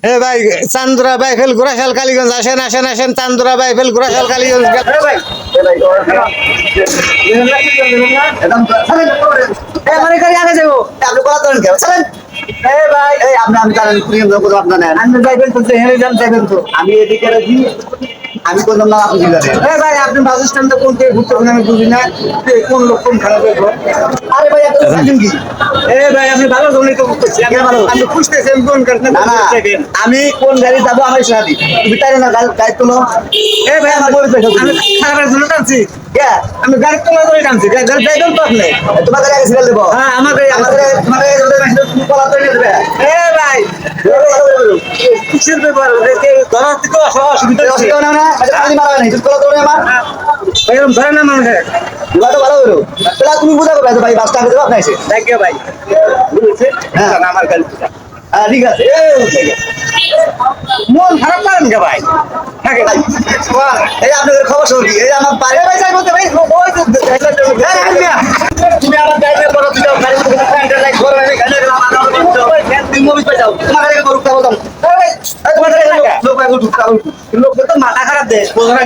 এ ভাই চান্দুরা বাইফেল গুরাশাল কালীগঞ্জ আসেন আসেন আসেন চান্দুরা বাইফেল গুরাশাল কালীগঞ্জ মানে গাড়ি আগে যাবো আপনি কলা করেন কেন চলেন ভাই আপনি আমি জানেন প্রিমিয়াম লোক আপনার নেন আমি যাইবেন তো হেরে যান যাইবেন তো আমি এদিকে রাখি আমি করলাম না আপনি জানেন ভাই আপনি বাস স্ট্যান্ডে কোন থেকে ঘুরতে হবে আমি বুঝি না কোন লোক কোন খারাপ হইব আরে ভাই আপনি জানেন কি ভাই আপনি ভালো জমি তো করতেছি কে ভালো? আমি খুঁজতেছি আমি কোন কারণে না না আমি কোন গাড়ি যাবো আমার সাথে তুমি তাই না দায়িত্ব লো ভাই আমার আমি খারাপের জন্য টানছি কে আমি গাড়ি তোলা করে টানছি গাড়ি যাইবেন তো আপনি তোমার গাড়ি আগে সিগন্যাল দেবো হ্যাঁ আমাকে আমাদের তোমার গাড়ি তুমি কলা করে নিয়ে দেবে ভাই কিসের ব্যাপার ধরার থেকে অসুবিধা হচ্ছে অসুবিধা না না আমি মারা নাই তুমি কলা করে আমার এরকম ধরে না মানুষের এবার তো ভালো হলো তাহলে তুমি বুঝাবে ভাই বাসটা আগে দেবো আপনার এসে থ্যাংক ইউ ভাই হ্যাঁ আমার গাড়ি ঠিক আছে মন খারাপ করেন কে ভাই থাকে ভাই এই আপনাদের খবর সব কি এই আমার পারে ভাই যাই বলতে ভাই ওই তো তুমি আমার গাড়ি নিয়ে বড় তুই গাড়ি করে ফ্রেন্ডের লাইক করে আমি গাড়ি গেলাম আমার তুমি মুভি পাই যাও তোমার গাড়ি করুক তা বলতাম এই তোমার গাড়ি লোক ভাই উঠুক লোক তো মাথা খারাপ দেশ বোঝা না